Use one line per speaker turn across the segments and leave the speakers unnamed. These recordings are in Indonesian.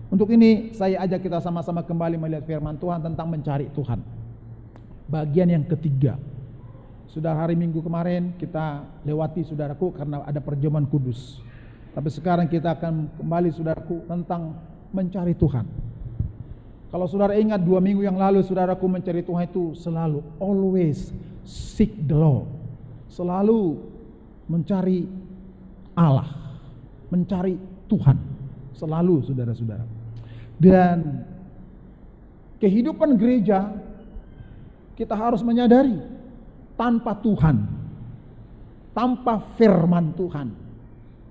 Untuk ini saya ajak kita sama-sama kembali melihat firman Tuhan tentang mencari Tuhan. Bagian yang ketiga. Sudah hari Minggu kemarin kita lewati saudaraku karena ada perjamuan kudus. Tapi sekarang kita akan kembali saudaraku tentang mencari Tuhan. Kalau saudara ingat 2 minggu yang lalu saudaraku mencari Tuhan itu selalu always seek the Lord. Selalu mencari Allah, mencari Tuhan. Selalu saudara-saudara. Dan kehidupan gereja kita harus menyadari tanpa Tuhan, tanpa firman Tuhan,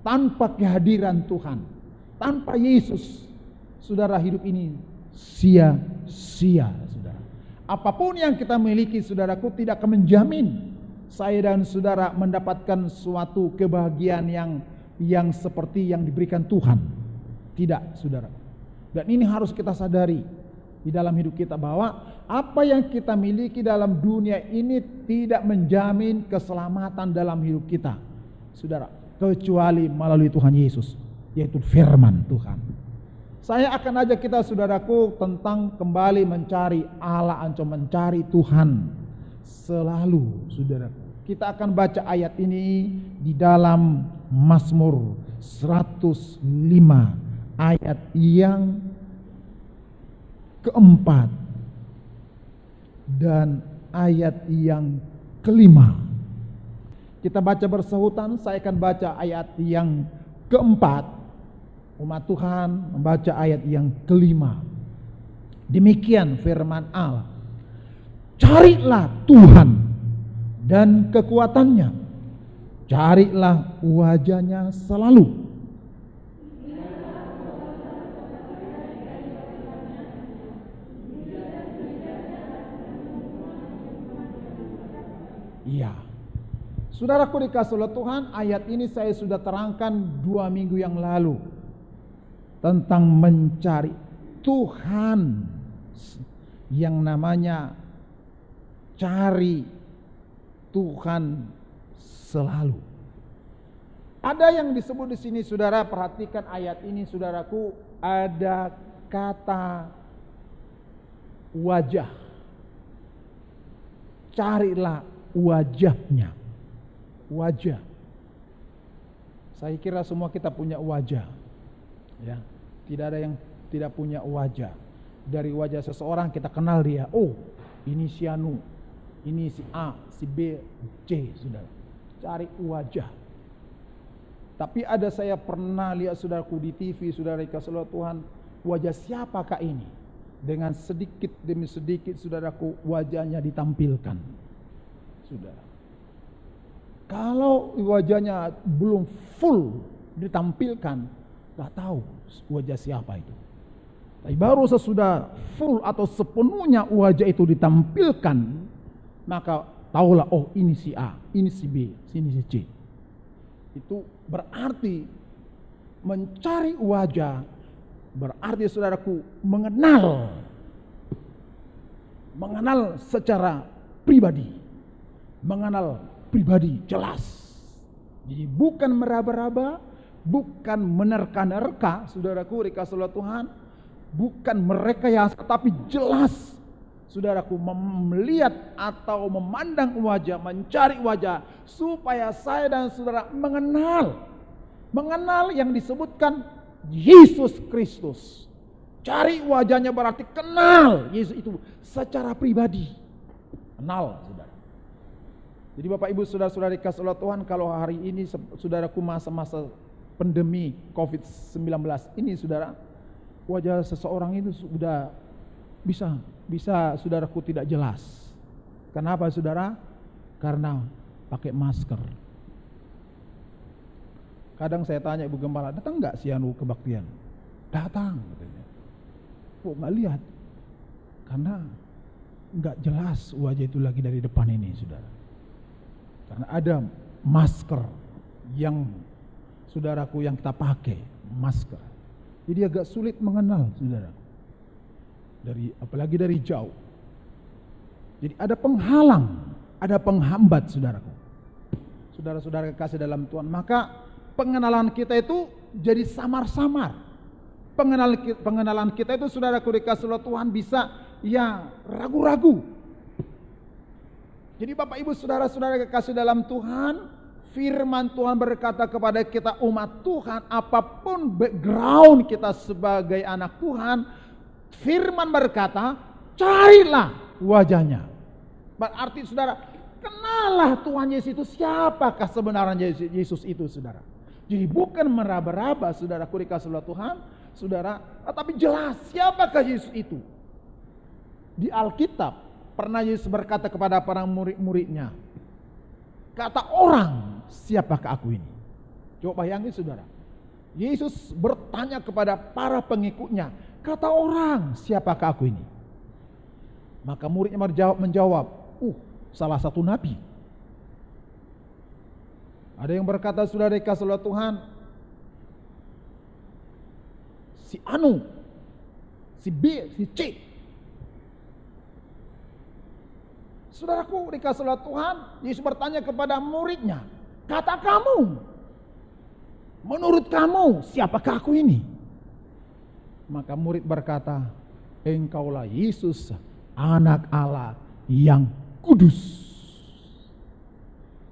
tanpa kehadiran Tuhan, tanpa Yesus, saudara, hidup ini sia-sia, saudara. Apapun yang kita miliki, saudaraku, tidak akan menjamin saya dan saudara mendapatkan suatu kebahagiaan yang seperti yang diberikan Tuhan. Tidak, saudara. Dan ini harus kita sadari di dalam hidup kita, bahwa apa yang kita miliki dalam dunia ini tidak menjamin keselamatan dalam hidup kita, saudara, kecuali melalui Tuhan Yesus, yaitu firman Tuhan. Saya akan ajak kita, saudaraku, tentang kembali mencari Allah, mencari Tuhan selalu, saudaraku. Kita akan baca ayat ini di dalam Mazmur 105 ayat yang keempat dan ayat yang kelima. Kita baca bersahutan. Saya akan baca ayat yang keempat, umat Tuhan membaca ayat yang kelima. Demikian firman Allah. Carilah Tuhan dan kekuatannya, carilah wajahnya selalu. Iya, saudaraku dikasih oleh Tuhan, ayat ini saya sudah terangkan 2 minggu yang lalu tentang mencari Tuhan, yang namanya cari Tuhan selalu. Ada yang disebut di sini, saudara, perhatikan ayat ini, saudaraku, ada kata wajah. Carilah wajahnya. Wajah. Saya kira semua kita punya wajah. Ya, tidak ada yang tidak punya wajah. Dari wajah seseorang kita kenal dia. Oh, ini si Anu, ini si A, si B, C, saudara. Cari wajah. Tapi ada, saya pernah lihat, saudaraku, di TV, saudara dikasih oleh Tuhan, wajah siapakah ini? Dengan sedikit demi sedikit, saudaraku, wajahnya ditampilkan. Saudara, kalau wajahnya belum full ditampilkan, gak tahu wajah siapa itu. Tapi baru sesudah full atau sepenuhnya wajah itu ditampilkan, maka tahulah, oh ini si A, ini si B, ini si C. Itu berarti mencari wajah, berarti, saudaraku, mengenal secara pribadi. Mengenal pribadi jelas. Jadi bukan meraba-raba, bukan menerka-nerka, saudaraku dikasih oleh Tuhan, bukan merekayasa, tapi jelas, saudaraku, melihat atau memandang wajah, mencari wajah, supaya saya dan saudara mengenal yang disebutkan Yesus Kristus. Cari wajahnya berarti kenal Yesus itu secara pribadi. Kenal, saudara. Jadi Bapak Ibu saudara-saudara dikasih oleh Tuhan, kalau hari ini saudaraku masa-masa pandemi COVID-19 ini, saudara, wajah seseorang itu sudah bisa saudaraku tidak jelas. Kenapa, saudara? Karena pakai masker. Kadang saya tanya Ibu Gembala, datang enggak si Anu kebaktian? Datang, katanya. Kok enggak lihat? Karena enggak jelas wajah itu lagi dari depan ini, saudara. Karena ada masker yang, saudaraku, yang kita pakai, masker. Jadi agak sulit mengenal, saudara. Apalagi dari jauh. Jadi ada penghalang, ada penghambat, saudaraku. Saudara-saudara kekasih dalam Tuhan, maka pengenalan kita itu jadi samar-samar. pengenalan kita itu saudaraku dikasih oleh Tuhan bisa ya ragu-ragu. Jadi Bapak Ibu saudara-saudara kekasih dalam Tuhan, firman Tuhan berkata kepada kita umat Tuhan, apapun background kita sebagai anak Tuhan, firman berkata, carilah wajahnya. Berarti saudara, kenallah Tuhan Yesus itu siapakah sebenarnya Yesus itu saudara. Jadi bukan meraba-raba saudaraku dikasih oleh Tuhan, saudara, tapi jelas siapakah Yesus itu. Di Alkitab pernah Yesus berkata kepada para murid-muridnya, kata orang, siapakah aku ini? Coba bayangin saudara, Yesus bertanya kepada para pengikutnya, kata orang, siapakah aku ini? Maka muridnya menjawab, salah satu nabi. Ada yang berkata, saudara dikasih oleh Tuhan, si Anu, si B, si C. Saudaraku dikasih oleh Tuhan, Yesus bertanya kepada muridnya, kata kamu, menurut kamu siapakah aku ini? Maka murid berkata, engkaulah Yesus, anak Allah yang kudus.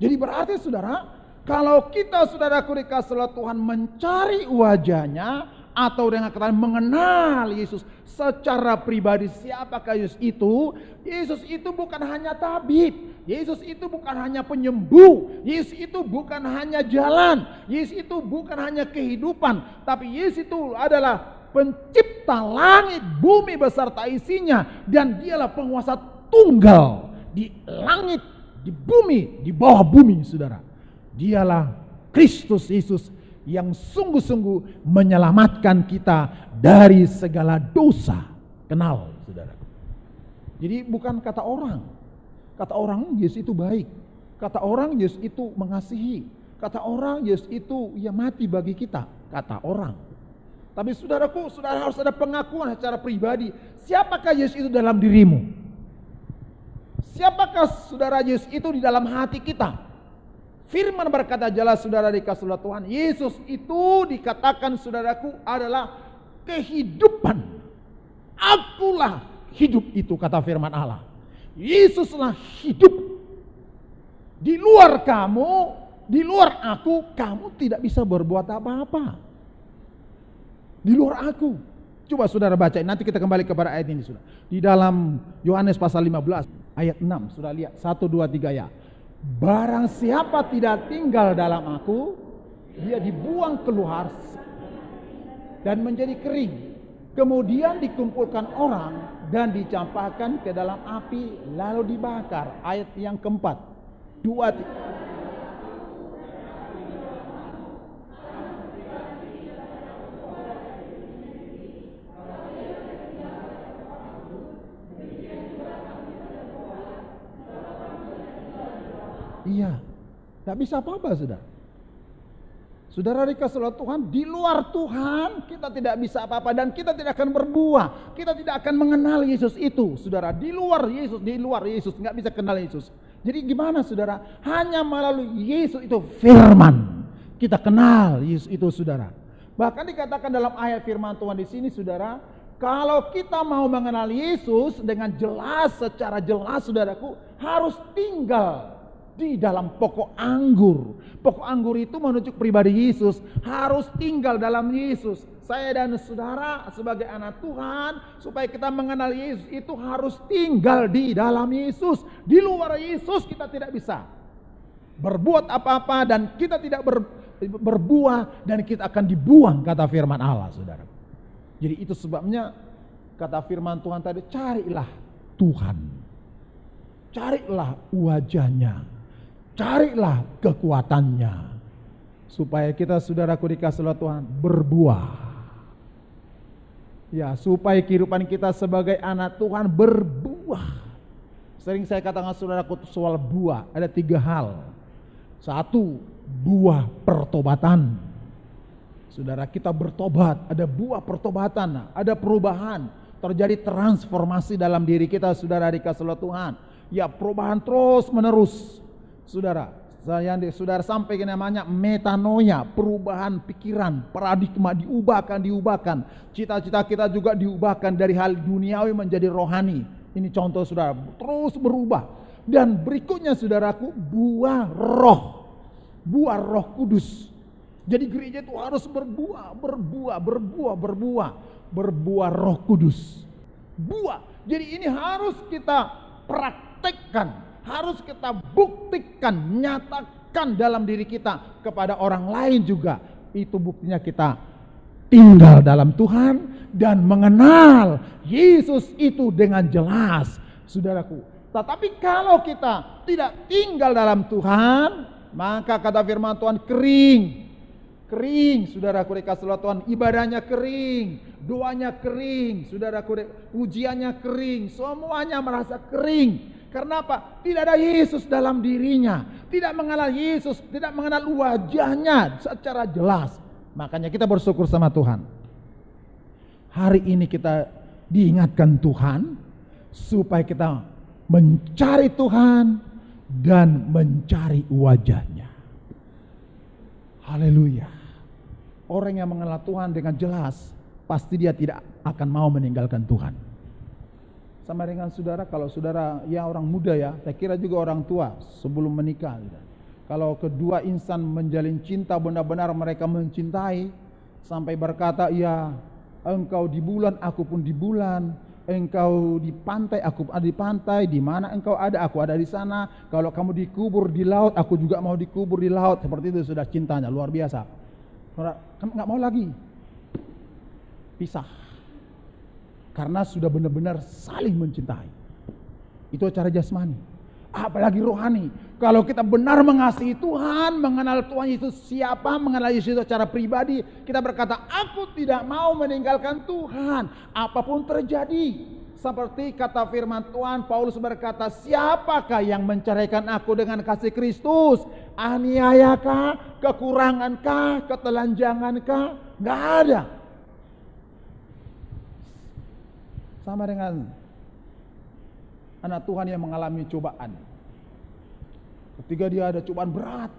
Jadi berarti saudara, kalau kita saudaraku dikasih oleh Tuhan mencari wajahnya, atau dengan kata mengenal Yesus secara pribadi, siapakah Yesus itu? Yesus itu bukan hanya tabib, Yesus itu bukan hanya penyembuh, Yesus itu bukan hanya jalan, Yesus itu bukan hanya kehidupan, tapi Yesus itu adalah pencipta langit, bumi beserta isinya, dan dialah penguasa tunggal di langit, di bumi, di bawah bumi saudara. Dialah Kristus Yesus yang sungguh-sungguh menyelamatkan kita dari segala dosa. Kenal saudara. Jadi bukan kata orang. Kata orang Yesus itu baik. Kata orang Yesus itu mengasihi. Kata orang Yesus itu ya mati bagi kita. Kata orang. Tapi saudaraku, saudara harus ada pengakuan secara pribadi. Siapakah Yesus itu dalam dirimu? Siapakah saudara Yesus itu di dalam hati kita? Firman berkata jelas saudara dikasih oleh Tuhan, Yesus itu dikatakan saudaraku adalah kehidupan. Akulah hidup itu, kata firman Allah. Yesuslah hidup. Di luar kamu, di luar aku, kamu tidak bisa berbuat apa-apa. Di luar aku. Coba saudara baca, nanti kita kembali kepada ayat ini saudara. Di dalam Yohanes pasal 15 ayat 6, saudara lihat 1, 2, 3 ya. Barang siapa tidak tinggal dalam aku, dia dibuang keluar dan menjadi kering. Kemudian dikumpulkan orang dan dicampakkan ke dalam api lalu dibakar. Ayat yang keempat. 2, 3. Iya, tidak bisa apa-apa saudara. Saudara dikasih oleh Tuhan, di luar Tuhan kita tidak bisa apa-apa dan kita tidak akan berbuah. Kita tidak akan mengenal Yesus itu, saudara. Di luar Yesus nggak bisa kenal Yesus. Jadi gimana saudara? Hanya melalui Yesus itu firman kita kenal Yesus itu saudara. Bahkan dikatakan dalam ayat firman Tuhan di sini saudara, kalau kita mau mengenal Yesus dengan jelas, secara jelas saudaraku, harus tinggal di dalam pokok anggur. Pokok anggur itu menunjuk pribadi Yesus, harus tinggal dalam Yesus. Saya dan saudara sebagai anak Tuhan, supaya kita mengenal Yesus itu harus tinggal di dalam Yesus. Di luar Yesus kita tidak bisa berbuat apa-apa dan kita tidak berbuah dan kita akan dibuang, kata firman Allah saudara. Jadi itu sebabnya kata firman Tuhan tadi, carilah Tuhan, carilah wajahnya, carilah kekuatannya, supaya kita saudaraku dikasih oleh Tuhan berbuah. Ya, supaya kehidupan kita sebagai anak Tuhan berbuah. Sering saya katakan saudaraku soal buah, ada 3 hal. 1, buah pertobatan. Saudara kita bertobat, ada buah pertobatan, ada perubahan, terjadi transformasi dalam diri kita saudara dikasih oleh Tuhan. Ya, perubahan terus menerus. Saudara, Yang saudara sampaikan namanya metanoia, perubahan pikiran, paradigma diubahkan. Cita-cita kita juga diubahkan dari hal duniawi menjadi rohani. Ini contoh saudara, terus berubah. Dan berikutnya saudaraku, buah roh kudus. Jadi gereja itu harus berbuah roh kudus. Buah. Jadi ini harus kita praktekkan, harus kita buktikan, nyatakan dalam diri kita kepada orang lain juga. Itu buktinya kita tinggal dalam Tuhan dan mengenal Yesus itu dengan jelas, saudaraku. Tetapi kalau kita tidak tinggal dalam Tuhan, maka kata firman Tuhan kering, saudaraku dikasih Tuhan, ibadahnya kering, doanya kering, saudaraku, pujiannya kering, semuanya merasa kering. Karena apa? Tidak ada Yesus dalam dirinya, tidak mengenal Yesus, tidak mengenal wajahnya secara jelas. Makanya kita bersyukur sama Tuhan. Hari ini kita diingatkan Tuhan supaya kita mencari Tuhan dan mencari wajahnya. Haleluya. Orang yang mengenal Tuhan dengan jelas, pasti dia tidak akan mau meninggalkan Tuhan. Sama dengan saudara, kalau saudara ya orang muda ya, saya kira juga orang tua sebelum menikah. Kalau kedua insan menjalin cinta, benar-benar mereka mencintai, sampai berkata, ya engkau di bulan, aku pun di bulan, engkau di pantai, aku ada di pantai, di mana engkau ada, aku ada di sana. Kalau kamu dikubur di laut, aku juga mau dikubur di laut. Seperti itu sudah cintanya, luar biasa. Kan nggak mau lagi pisah, karena sudah benar-benar saling mencintai. Itu cara jasmani, apalagi rohani. Kalau kita benar mengasihi Tuhan, mengenal Tuhan Yesus siapa, mengenal Yesus secara pribadi, kita berkata, aku tidak mau meninggalkan Tuhan apapun terjadi. Seperti kata firman Tuhan, Paulus berkata, siapakah yang menceraikan aku dengan kasih Kristus? Aniayakah, kekurangankah, ketelanjangankah? Gak ada. Sama dengan anak Tuhan yang mengalami cobaan. Ketika dia ada cobaan berat,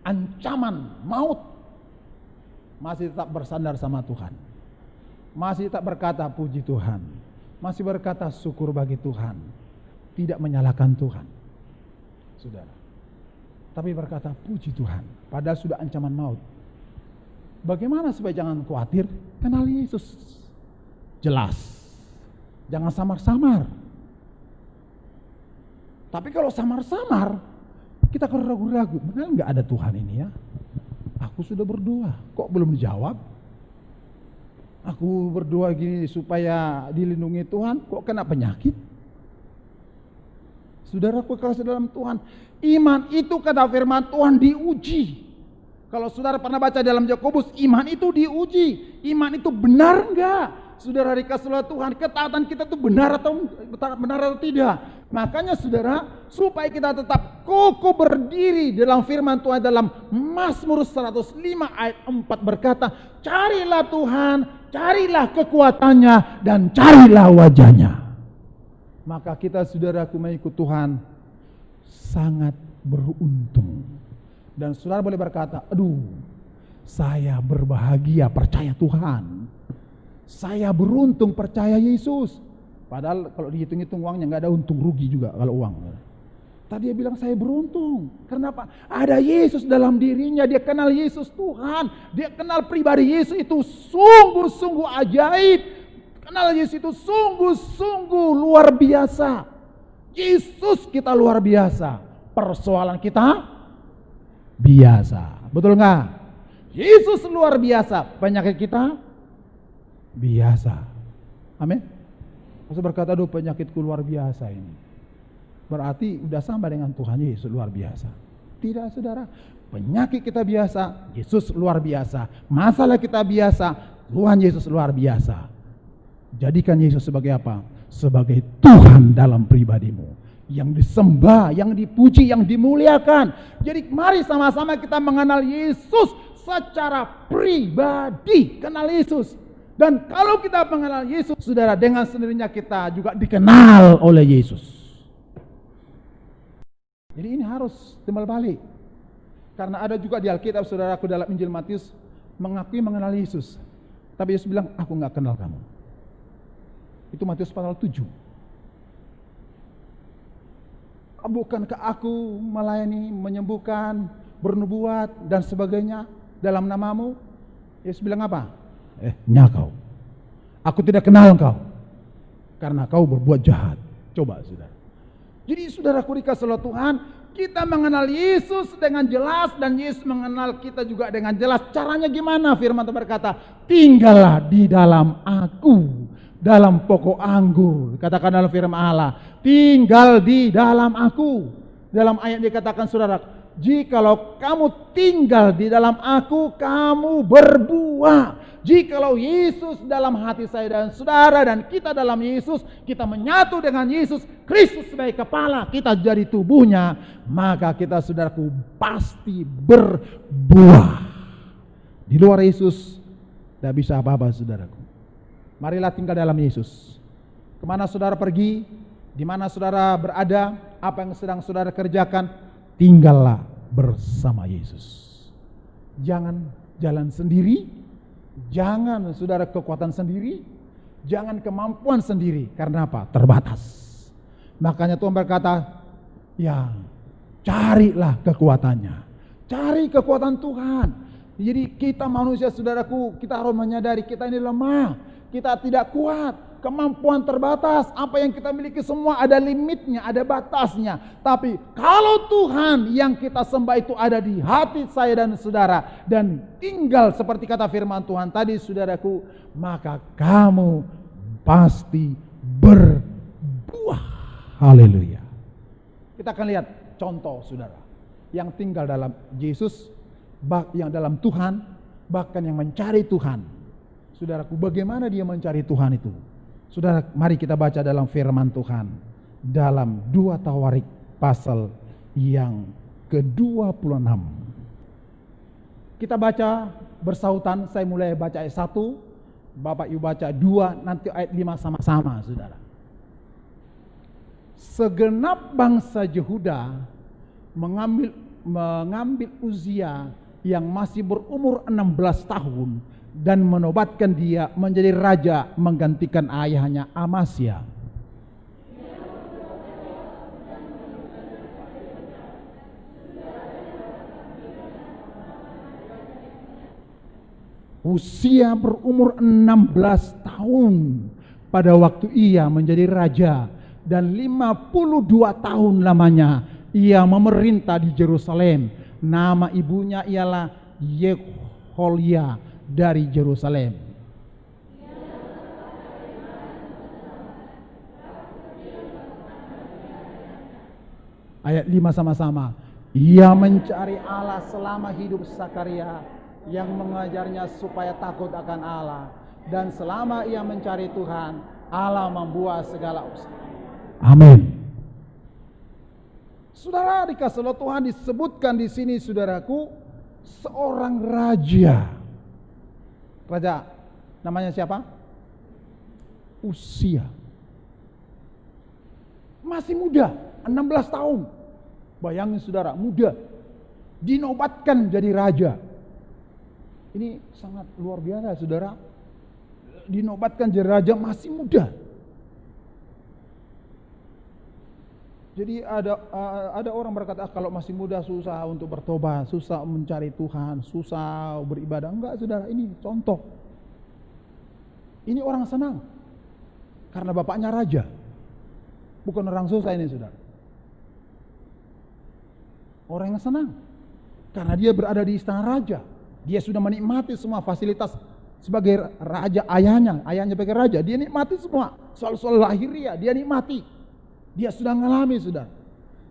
ancaman maut, masih tetap bersandar sama Tuhan, masih tetap berkata puji Tuhan, masih berkata syukur bagi Tuhan, tidak menyalahkan Tuhan, saudara, tapi berkata puji Tuhan, padahal sudah ancaman maut. Bagaimana supaya jangan khawatir? Kenal Yesus jelas, jangan samar-samar. Tapi kalau samar-samar, kita kan ragu-ragu, benar nggak ada Tuhan ini ya? Aku sudah berdoa, kok belum dijawab? Aku berdoa gini supaya dilindungi Tuhan, kok kena penyakit? Saudaraku kasih dalam Tuhan, iman itu kata firman Tuhan diuji. Kalau saudara pernah baca dalam Yakobus, iman itu diuji. Iman itu benar enggak? Saudara dikasih oleh Tuhan, ketaatan kita itu benar atau tidak. Makanya saudara, supaya kita tetap kokoh berdiri dalam firman Tuhan, dalam Mazmur 105 ayat 4 berkata, carilah Tuhan, carilah kekuatannya, dan carilah wajahnya. Maka kita saudaraku mengikut Tuhan sangat beruntung. Dan saudara boleh berkata, aduh, saya berbahagia percaya Tuhan, saya beruntung percaya Yesus. Padahal kalau dihitung-hitung uangnya nggak ada untung rugi juga kalau uang. Tadi dia bilang saya beruntung. Kenapa? Ada Yesus dalam dirinya. Dia kenal Yesus Tuhan. Dia kenal pribadi Yesus itu sungguh-sungguh ajaib. Kenal Yesus itu sungguh-sungguh luar biasa. Yesus kita luar biasa. Persoalan kita biasa. Betul nggak? Yesus luar biasa. Penyakit kita biasa. Amin. Masa berkata, aduh penyakitku luar biasa ini, berarti udah sama dengan Tuhan Yesus luar biasa. Tidak saudara, penyakit kita biasa, Yesus luar biasa. Masalah kita biasa, Tuhan Yesus luar biasa. Jadikan Yesus sebagai apa? Sebagai Tuhan dalam pribadimu, yang disembah, yang dipuji, yang dimuliakan. Jadi mari sama-sama kita mengenal Yesus secara pribadi. Kenal Yesus. Dan kalau kita mengenal Yesus, saudara, dengan sendirinya kita juga dikenal oleh Yesus. Jadi ini harus timbal balik. Karena ada juga di Alkitab, saudaraku, dalam Injil Matius mengakui mengenal Yesus. Tapi Yesus bilang, aku gak kenal kamu. Itu Matius pasal 7. Bukankah aku melayani, menyembuhkan, bernubuat, dan sebagainya dalam namamu? Yesus bilang apa? Kau. Aku tidak kenal engkau. Karena kau berbuat jahat. Coba, saudara. Jadi saudaraku dikasih oleh Tuhan, kita mengenal Yesus dengan jelas dan Yesus mengenal kita juga dengan jelas. Caranya gimana? Firman Tuhan berkata, tinggallah di dalam aku, dalam pokok anggur. Katakan dalam firman Allah, tinggal di dalam aku. Dalam ayat dikatakan, saudara, jikalau kamu tinggal di dalam aku, kamu berbuah. Jikalau Yesus dalam hati saya dan saudara dan kita dalam Yesus, kita menyatu dengan Yesus, Kristus sebagai kepala, kita jadi tubuhnya, maka kita, saudaraku, pasti berbuah. Di luar Yesus tidak bisa apa-apa, saudaraku. Marilah tinggal dalam Yesus. Kemana saudara pergi, di mana saudara berada, apa yang sedang saudara kerjakan, tinggallah bersama Yesus. Jangan jalan sendiri. Jangan saudara kekuatan sendiri, jangan kemampuan sendiri. Karena apa? Terbatas. Makanya Tuhan berkata, ya carilah kekuatannya. Cari kekuatan Tuhan. Jadi kita manusia, saudaraku, kita harus menyadari kita ini lemah. Kita tidak kuat. Kemampuan terbatas. Apa yang kita miliki semua ada limitnya, ada batasnya. Tapi kalau Tuhan yang kita sembah itu ada di hati saya dan saudara, dan tinggal seperti kata firman Tuhan tadi, saudaraku, maka kamu pasti berbuah. Haleluya. Kita akan lihat contoh, saudara, yang tinggal dalam Yesus, yang dalam Tuhan, bahkan yang mencari Tuhan. Saudaraku, bagaimana dia mencari Tuhan itu? Saudara, mari kita baca dalam firman Tuhan dalam 2 Tawarik pasal yang ke-26. Kita baca bersautan, saya mulai baca ayat 1, Bapak Ibu baca 2, nanti ayat 5 sama-sama, saudara. Segenap bangsa Yehuda mengambil Uzia yang masih berumur 16 tahun dan menobatkan dia menjadi raja menggantikan ayahnya Amasya. Uzia berumur 16 tahun pada waktu ia menjadi raja, dan 52 tahun lamanya ia memerintah di Yerusalem. Nama ibunya ialah Yeholia dari Yerusalem. Ayat 5 sama-sama. Ia mencari Allah selama hidup Sakaria yang mengajarnya supaya takut akan Allah, dan selama ia mencari Tuhan, Allah membuat segala usaha. Amin. Saudara, dikasih oleh Tuhan disebutkan di sini, saudaraku, seorang raja. Raja namanya siapa? Uzia. Masih muda, 16 tahun. Bayangin saudara, muda. Dinobatkan jadi raja. Ini sangat luar biasa, saudara. Dinobatkan jadi raja masih muda. Jadi ada orang berkata, kalau masih muda susah untuk bertobat, susah mencari Tuhan, susah beribadah. Enggak, saudara, ini contoh. Ini orang senang karena bapaknya raja. Bukan orang susah ini, saudara. Orang yang senang karena dia berada di istana raja. Dia sudah menikmati semua fasilitas sebagai raja, ayahnya sebagai raja. Dia nikmati semua soal-soal lahiriah, dia nikmati. Dia sudah mengalami, saudara.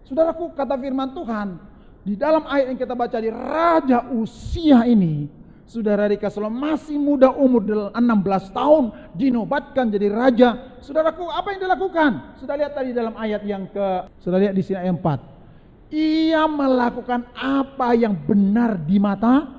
Saudaraku, kata firman Tuhan di dalam ayat yang kita baca di Raja Uzia ini, saudara dikasih masih muda, umur 16 tahun, dinobatkan jadi raja. Saudaraku, apa yang dilakukan? Sudah lihat tadi dalam ayat sudah lihat di sini ayat 4. Ia melakukan apa yang benar di mata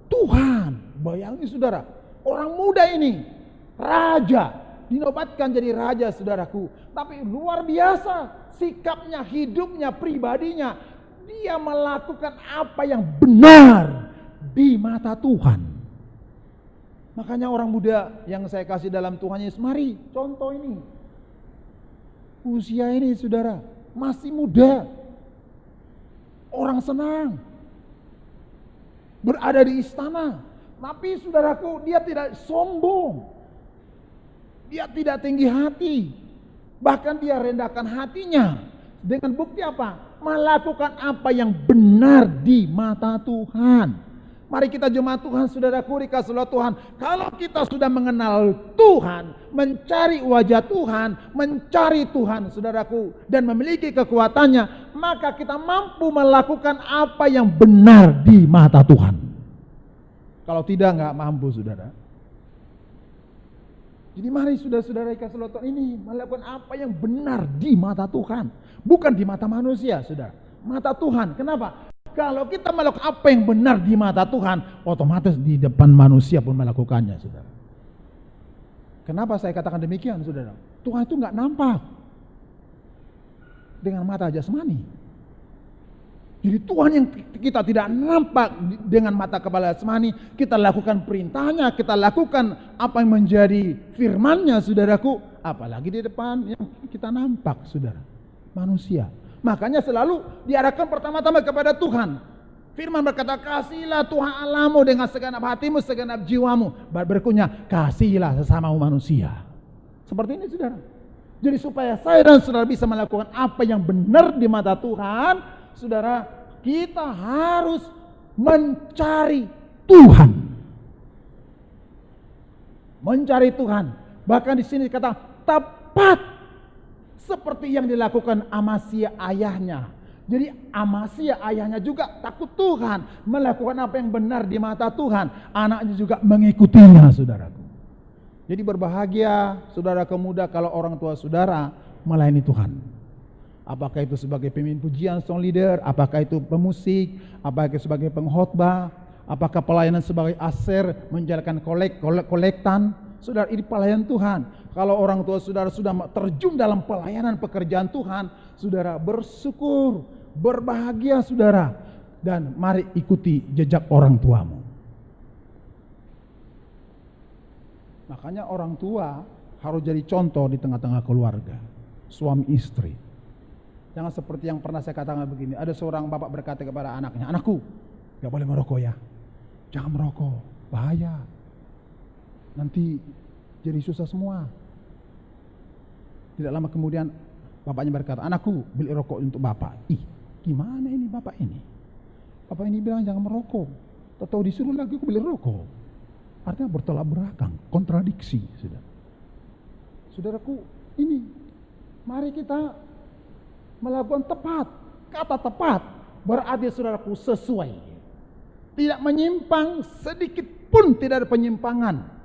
Tuhan. Bayangin, saudara, orang muda ini raja, dinobatkan jadi raja, saudaraku. Tapi luar biasa sikapnya, hidupnya, pribadinya. dia melakukan apa yang benar di mata Tuhan. Makanya orang muda yang saya kasih dalam Tuhan Yesus, mari contoh ini. Usia ini saudara, masih muda. Orang senang berada di istana. Tapi saudaraku, dia tidak sombong. Dia tidak tinggi hati. Bahkan dia rendahkan hatinya. Dengan bukti apa? Melakukan apa yang benar di mata Tuhan. Mari kita jemaat Tuhan, saudaraku dikasih oleh Tuhan. Kalau kita sudah mengenal Tuhan, mencari wajah Tuhan, mencari Tuhan saudaraku, dan memiliki kekuatannya, maka kita mampu melakukan apa yang benar di mata Tuhan. Kalau tidak, nggak mampu saudara. Jadi mari saudara-saudara dikasih oleh Tuhan ini melakukan apa yang benar di mata Tuhan, bukan di mata manusia, saudara. Mata Tuhan. Kenapa? Kalau kita melakukan apa yang benar di mata Tuhan, otomatis di depan manusia pun melakukannya, saudara. Kenapa saya katakan demikian, saudara? Tuhan itu nggak nampak dengan mata jasmani. Jadi Tuhan yang kita tidak nampak dengan mata kepala jasmani, kita lakukan perintahnya, kita lakukan apa yang menjadi firman-Nya, saudaraku. Apalagi di depan yang kita nampak, saudara, manusia. Makanya selalu diarahkan pertama-tama kepada Tuhan. Firman berkata, kasihilah Tuhan Allahmu dengan segenap hatimu, segenap jiwamu. Berikutnya, kasihilah sesamamu manusia. Seperti ini saudara. Jadi supaya saya dan saudara bisa melakukan apa yang benar di mata Tuhan, saudara, kita harus mencari Tuhan. Mencari Tuhan. Bahkan di sini kata tepat seperti yang dilakukan Amasya ayahnya. Jadi Amasya ayahnya juga takut Tuhan, melakukan apa yang benar di mata Tuhan. Anaknya juga mengikutinya, saudaraku. Jadi berbahagia saudara muda kalau orang tua saudara melayani Tuhan. Apakah itu sebagai pemimpin pujian, song leader, apakah itu pemusik, apakah itu sebagai pengkhotbah, apakah pelayanan sebagai aser, menjalankan kolektan. Saudara, ini pelayan Tuhan. Kalau orang tua saudara sudah terjun dalam pelayanan pekerjaan Tuhan, saudara bersyukur, berbahagia saudara. Dan mari ikuti jejak orang tuamu. Makanya orang tua harus jadi contoh di tengah-tengah keluarga, suami istri. Jangan seperti yang pernah saya katakan begini, ada seorang bapak berkata kepada anaknya, anakku, gak boleh merokok ya. Jangan merokok, bahaya. Nanti jadi susah semua. Tidak lama kemudian bapaknya berkata, anakku beli rokok untuk bapak. Ih, gimana ini bapak ini? Bapak ini bilang jangan merokok. Tahu disuruh lagi aku beli rokok. Artinya bertolak belakang, kontradiksi. Saudaraku, ini mari kita melakukan tepat. Kata tepat berarti saudaraku sesuai. Tidak menyimpang, sedikit pun tidak ada penyimpangan.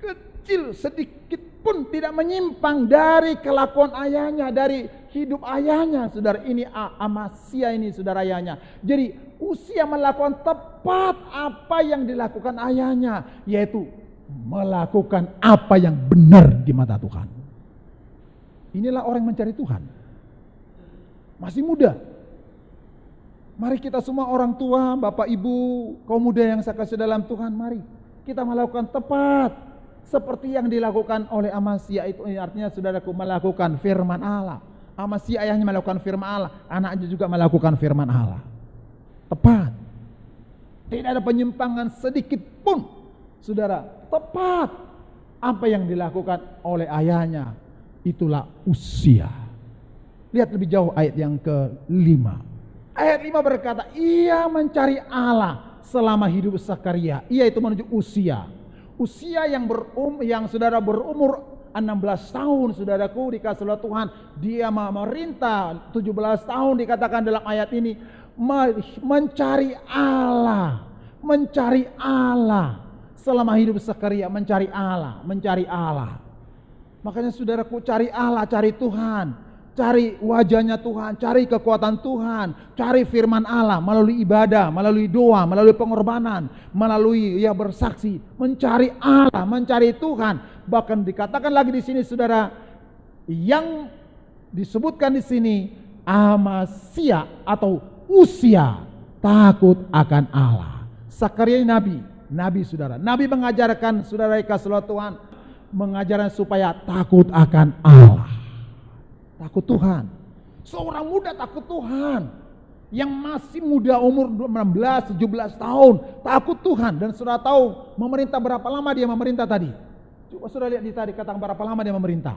Kecil sedikit pun tidak menyimpang dari kelakuan ayahnya, dari hidup ayahnya. Saudara, ini Amasya ini saudara ayahnya. Jadi usia melakukan tepat apa yang dilakukan ayahnya, yaitu melakukan apa yang benar di mata Tuhan. Inilah orang yang mencari Tuhan. Masih muda. Mari kita semua orang tua, bapak ibu, kaum muda yang saya kasih dalam Tuhan, mari kita melakukan tepat seperti yang dilakukan oleh Amasya. Itu artinya saudaraku melakukan firman Allah. Amasya ayahnya melakukan firman Allah, anaknya juga melakukan firman Allah. Tepat. Tidak ada penyimpangan sedikit pun. Saudara, tepat apa yang dilakukan oleh ayahnya. Itulah usia. Lihat lebih jauh ayat yang ke-5. Ayat 5 berkata, ia mencari Allah selama hidup Zakaria. Ia itu menuju usia. Usia yang saudara berumur 16 tahun, saudaraku dikasih oleh Tuhan. Dia memerintah 17 tahun dikatakan dalam ayat ini. Mencari Allah. Mencari Allah. Selama hidup Zakaria mencari Allah. Mencari Allah. Makanya saudaraku cari Allah, cari Tuhan. Cari wajahnya Tuhan, cari kekuatan Tuhan, cari firman Allah melalui ibadah, melalui doa, melalui pengorbanan, melalui bersaksi, mencari Allah, mencari Tuhan. Bahkan dikatakan lagi di sini saudara, yang disebutkan di sini Amasya atau Usia takut akan Allah. Sakaria nabi saudara. Nabi mengajarkan saudara kasih Tuhan, mengajarkan supaya takut akan Allah. Takut Tuhan. Seorang muda takut Tuhan. Yang masih muda umur 16, 17 tahun takut Tuhan. Dan saudara tahu memerintah berapa lama dia memerintah tadi? Coba saudara lihat di tadi kata berapa lama dia memerintah?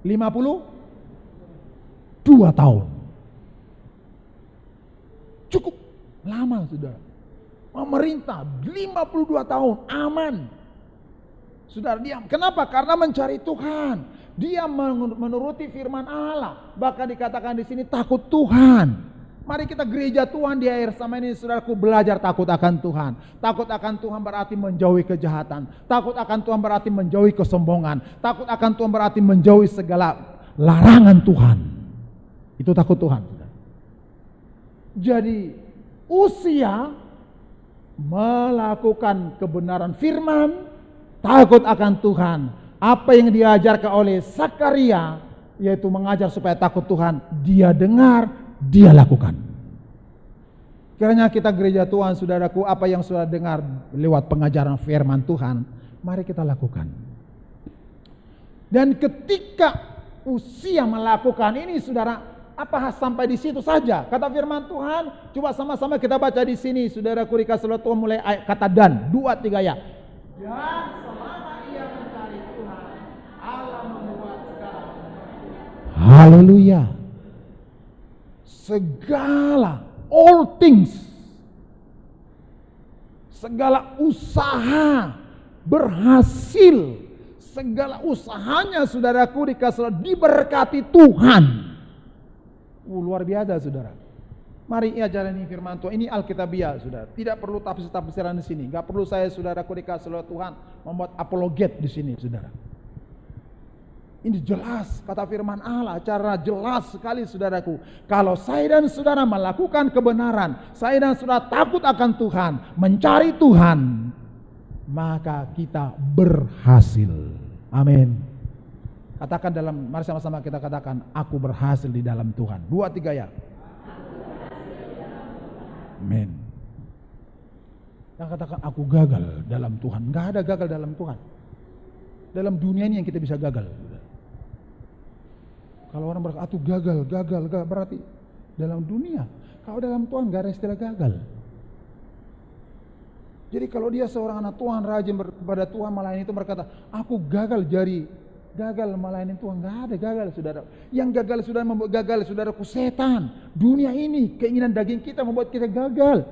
52 tahun. Cukup lama saudara. Memerintah 52 tahun aman. Saudara diam. Kenapa? Karena mencari Tuhan. Dia menuruti firman Allah. Bahkan dikatakan di sini takut Tuhan. Mari kita gereja Tuhan di akhir zaman ini saudaraku belajar takut akan Tuhan. Takut akan Tuhan berarti menjauhi kejahatan. Takut akan Tuhan berarti menjauhi kesombongan. Takut akan Tuhan berarti menjauhi segala larangan Tuhan. Itu takut Tuhan. Jadi usia melakukan kebenaran firman, takut akan Tuhan. Apa yang diajarkan oleh Sakaria yaitu mengajar supaya takut Tuhan, dia dengar, dia lakukan. Kiranya kita gereja Tuhan saudaraku, apa yang sudah dengar lewat pengajaran firman Tuhan, mari kita lakukan. Dan ketika usia melakukan ini saudara, apa sampai di situ saja? Kata firman Tuhan, coba sama-sama kita baca di sini saudaraku dikasih Tuhan mulai ayat kata dan 2-3 ya. Dan selama ia mencari Tuhan, Allah membuat segala. Haleluya. Segala all things, segala usaha berhasil, segala usahanya saudaraku dikasih diberkati Tuhan. Luar biasa saudara. Mari jalani firman Tuhan. Ini Alkitabiah saudara. Tidak perlu tafsir-tafsiran di sini. Gak perlu saya saudaraku dikasih Tuhan membuat apologet di sini saudara. Ini jelas kata firman Allah, cara jelas sekali saudaraku. Kalau saya dan saudara melakukan kebenaran, saya dan saudara takut akan Tuhan, mencari Tuhan, maka kita berhasil. Amin. Katakan mari sama-sama kita katakan, aku berhasil di dalam Tuhan. 2-3 ya. Amin. Yang katakan aku gagal dalam Tuhan. Enggak ada gagal dalam Tuhan. Dalam dunia ini yang kita bisa gagal. Kalau orang berkata, aku gagal, berarti dalam dunia. Kalau dalam Tuhan gak ada istilah gagal. Jadi kalau dia seorang anak Tuhan, rajin kepada Tuhan, melayani itu berkata, aku gagal melayani Tuhan. Gak ada gagal saudara. Yang gagal saudara membuat gagal saudaraku setan. Dunia ini, keinginan daging kita membuat kita gagal.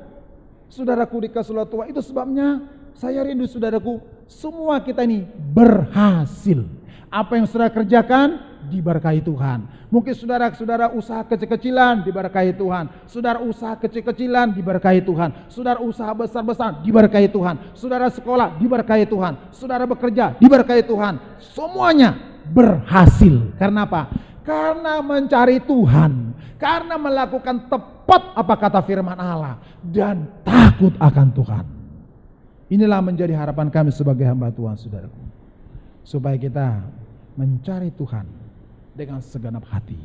Saudaraku dikasih Tuhan, itu sebabnya saya rindu saudaraku, semua kita ini berhasil. Apa yang saudara kerjakan diberkahi Tuhan. Mungkin saudara usaha kecil-kecilan diberkahi Tuhan. Saudara usaha kecil-kecilan diberkahi Tuhan. Saudara usaha besar-besar diberkahi Tuhan. Saudara sekolah diberkahi Tuhan. Saudara bekerja diberkahi Tuhan. Semuanya berhasil. Karena apa? Karena mencari Tuhan. Karena melakukan tepat apa kata firman Allah. Dan takut akan Tuhan. Inilah menjadi harapan kami sebagai hamba Tuhan saudaraku. Supaya kita mencari Tuhan dengan segenap hati.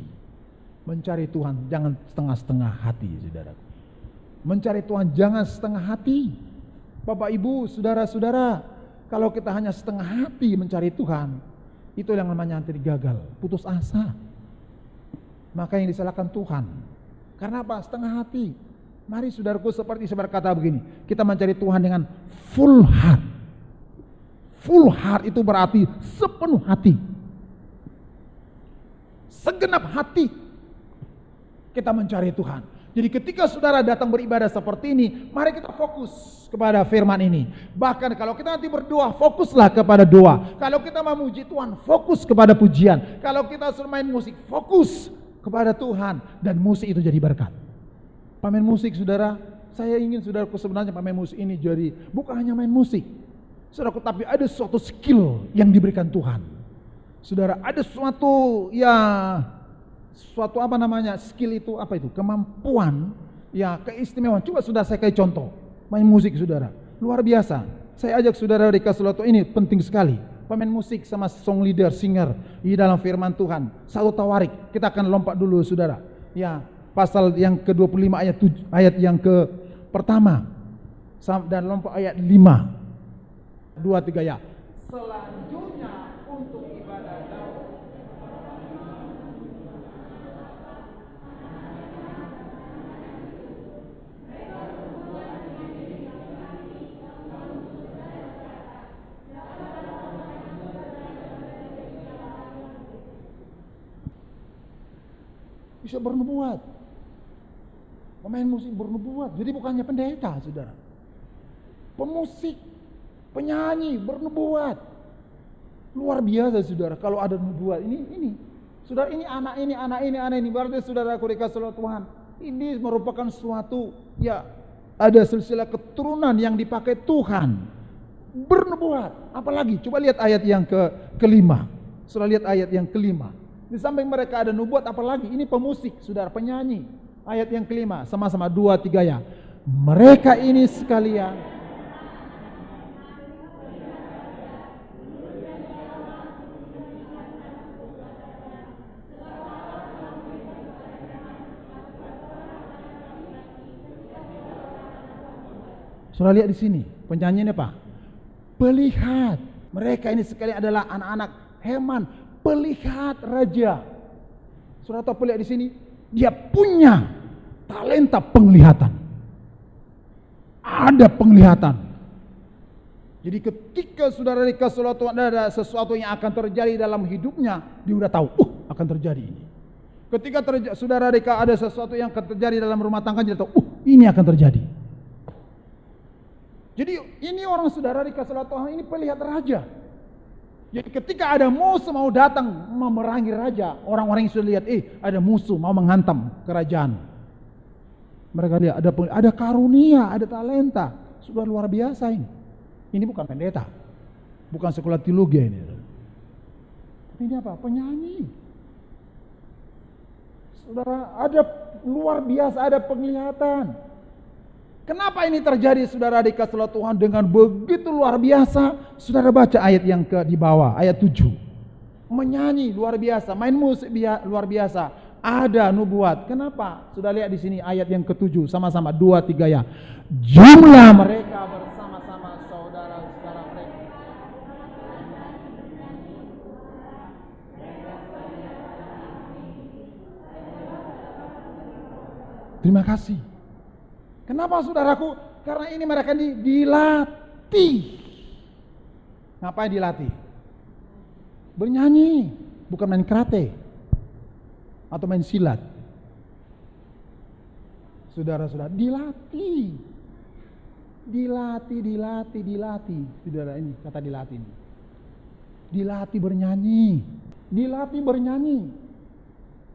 Mencari Tuhan jangan setengah-setengah hati saudaraku. Mencari Tuhan jangan setengah hati. Bapak ibu saudara-saudara, kalau kita hanya setengah hati mencari Tuhan, itu yang namanya nanti gagal, putus asa. Maka yang disalahkan Tuhan. Karena apa? Setengah hati. Mari saudaraku seperti saya berkata begini, kita mencari Tuhan dengan full heart. Full heart itu berarti sepenuh hati. Segenap hati kita mencari Tuhan. Jadi ketika saudara datang beribadah seperti ini, mari kita fokus kepada firman ini. Bahkan kalau kita nanti berdoa, fokuslah kepada doa. Kalau kita memuji Tuhan, fokus kepada pujian. Kalau kita suruh main musik, fokus kepada Tuhan. Dan musik itu jadi berkat. Pemain musik saudara, saya ingin saudaraku sebenarnya pemain musik ini jadi bukan hanya main musik. Saudaraku, tapi ada suatu skill yang diberikan Tuhan. Saudara, ada suatu skill itu apa itu? Kemampuan, keistimewaan. Coba saudara saya kasih contoh. Main musik saudara, luar biasa. Saya ajak saudara dikasih sesuatu ini penting sekali. Pemain musik sama song leader, singer di dalam firman Tuhan. Satu tawarik, kita akan lompat dulu saudara. pasal yang ke-25 ayat yang ke pertama dan kelompok ayat 5. 2-3 ya. Selanjutnya untuk ibadah Daud. Bisa bernubuat. Pemain musik bernubuat. Jadi bukannya pendeta, saudara. Pemusik, penyanyi bernubuat. Luar biasa, saudara. Kalau ada nubuat ini. Saudara, ini anak ini. Berarti saudara aku dikasih oleh Tuhan. Ini merupakan suatu, ya, ada silsilah keturunan yang dipakai Tuhan. Bernubuat. Apalagi, coba lihat ayat yang kelima. Saudara lihat ayat yang kelima. Di samping mereka ada nubuat, apalagi ini pemusik, saudara, penyanyi. Ayat yang kelima, sama-sama 2-3 ya. Mereka ini sekalian saudara lihat di sini, penyanyinya apa? Pelihat. Mereka ini sekalian adalah anak-anak Heman, pelihat raja. Saudara tahu pelihat di sini? Dia punya talenta penglihatan. Ada penglihatan. Jadi ketika saudara dikasih oleh Tuhan ada sesuatu yang akan terjadi dalam hidupnya, dia udah tahu, akan terjadi ini. Ketika saudara ada sesuatu yang akan terjadi dalam rumah tangga, dia tahu, ini akan terjadi. Jadi ini orang saudara dikasih oleh Tuhan ini pelihat raja. Jadi ketika ada musuh mau datang memerangi raja, orang-orang yang sudah lihat, ada musuh mau menghantam kerajaan. Mereka lihat ada karunia, ada talenta, sudah luar biasa ini. Ini bukan pendeta, bukan sekolah teologi ini. Ini apa? Penyanyi. Saudara, ada luar biasa, ada penglihatan. Kenapa ini terjadi, saudara dikasih oleh Tuhan dengan begitu luar biasa? Saudara baca ayat yang di bawah, ayat 7. Menyanyi luar biasa, main musik luar biasa, ada nubuat. Kenapa? Sudah lihat di sini ayat yang ke-7, sama-sama 2-3 ya. Jumlah mereka bersama-sama saudara-saudara mereka. Terima kasih. Kenapa saudaraku? Karena ini mereka dilatih. Ngapain dilatih? Bernyanyi, bukan main karate atau main silat. Saudara-saudara, dilatih. Saudara, ini kata dilatih. Dilatih bernyanyi.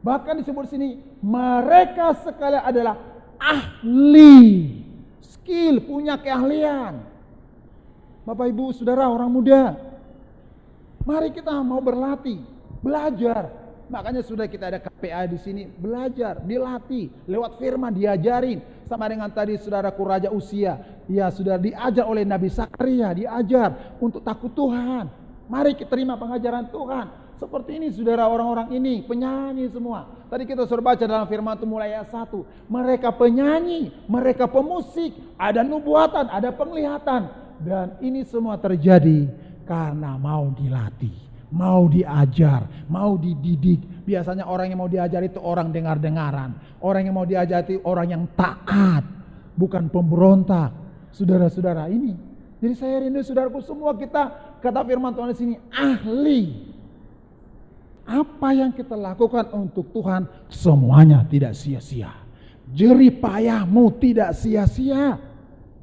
Bahkan disebut sini, mereka sekalian adalah ahli, skill, punya keahlian. Bapak Ibu Saudara orang muda, mari kita mau berlatih, belajar. Makanya sudah kita ada KPA di sini, belajar, dilatih, lewat firman diajarin. Sama dengan tadi saudaraku Raja Usia, ya sudah diajar oleh Nabi Zakaria, diajar untuk takut Tuhan. Mari kita terima pengajaran Tuhan. Seperti ini saudara, orang-orang ini penyanyi semua. Tadi kita sudah baca dalam firman itu mulai ayat 1. Mereka penyanyi, mereka pemusik, ada nubuatan, ada penglihatan. Dan ini semua terjadi karena mau dilatih, mau diajar, mau dididik. Biasanya orang yang mau diajar itu orang dengar-dengaran. Orang yang mau diajar itu orang yang taat, bukan pemberontak. Saudara-saudara ini. Jadi saya rindu saudaraku semua kita, kata firman Tuhan di sini, ahli. Apa yang kita lakukan untuk Tuhan semuanya tidak sia-sia. Jerih payahmu tidak sia-sia.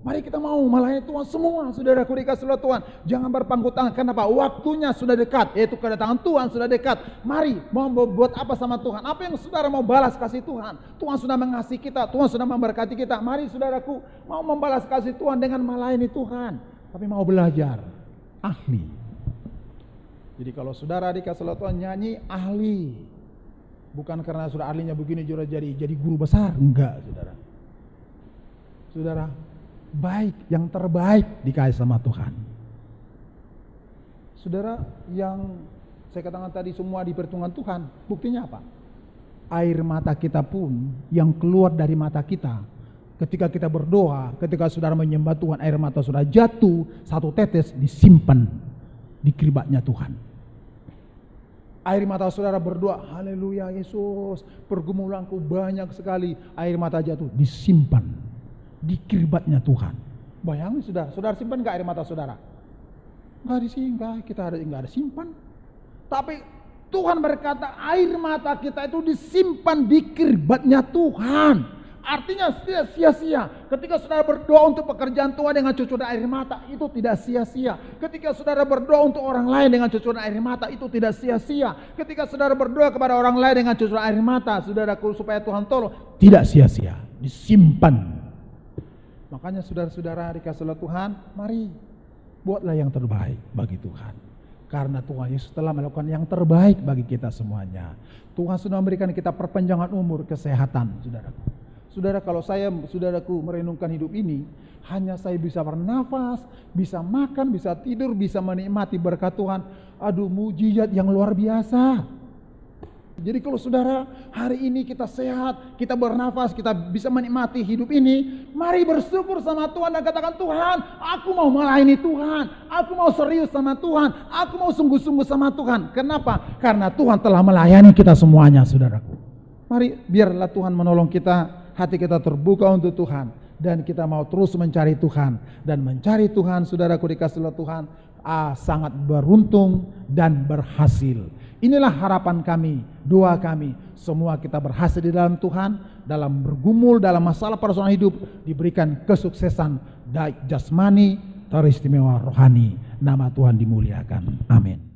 Mari kita mau melayani Tuhan semua, saudaraku dikasih oleh Tuhan. Jangan berpangku tangan. Kenapa? Waktunya sudah dekat, yaitu kedatangan Tuhan sudah dekat. Mari mau buat apa sama Tuhan? Apa yang saudara mau balas kasih Tuhan? Tuhan sudah mengasihi kita, Tuhan sudah memberkati kita. Mari saudaraku mau membalas kasih Tuhan dengan melayani Tuhan. Tapi mau belajar, ahli. Jadi kalau saudara dikasih oleh Tuhan nyanyi, ahli. Bukan karena sudah ahlinya begini jadi guru besar, enggak saudara. Saudara, baik, yang terbaik dikasih sama Tuhan. Saudara, yang saya katakan tadi semua diperhitungkan Tuhan, buktinya apa? air mata kita pun yang keluar dari mata kita ketika kita berdoa, ketika saudara menyembah Tuhan, air mata saudara jatuh, satu tetes disimpan di kiribatnya Tuhan. Air mata saudara berdoa, haleluya Yesus, pergumulanku banyak sekali, air mata jatuh, disimpan di kiribatnya Tuhan. Bayangin saudara simpan gak air mata saudara? Enggak disimpan, kita enggak ada simpan. Tapi Tuhan berkata air mata kita itu disimpan di kiribatnya Tuhan. Artinya tidak sia-sia. Ketika saudara berdoa untuk pekerjaan Tuhan dengan cucuran air mata, itu tidak sia-sia. Ketika saudara berdoa untuk orang lain dengan cucuran air mata, itu tidak sia-sia. Ketika saudara berdoa kepada orang lain dengan cucuran air mata, saudaraku, supaya Tuhan tolong, tidak sia-sia. Disimpan. Makanya saudara-saudara dikasih oleh Tuhan, mari buatlah yang terbaik bagi Tuhan. Karena Tuhan Yesus telah melakukan yang terbaik bagi kita semuanya. Tuhan sudah memberikan kita perpanjangan umur, kesehatan, saudaraku. Saudara, kalau saudaraku merenungkan hidup ini, hanya saya bisa bernafas, bisa makan, bisa tidur, bisa menikmati berkat Tuhan. Aduh, mujizat yang luar biasa. Jadi kalau saudara hari ini kita sehat, kita bernafas, kita bisa menikmati hidup ini, mari bersyukur sama Tuhan dan katakan, Tuhan, aku mau melayani Tuhan, aku mau serius sama Tuhan, aku mau sungguh-sungguh sama Tuhan. Kenapa? Karena Tuhan telah melayani kita semuanya, saudaraku. Mari biarlah Tuhan menolong kita, hati kita terbuka untuk Tuhan, dan kita mau terus mencari Tuhan. Dan mencari Tuhan, saudaraku dikasih oleh Tuhan, sangat beruntung dan berhasil. Inilah harapan kami, doa kami. Semua kita berhasil di dalam Tuhan, dalam bergumul, dalam masalah persoalan hidup, diberikan kesuksesan baik jasmani, teristimewa rohani. Nama Tuhan dimuliakan. Amin.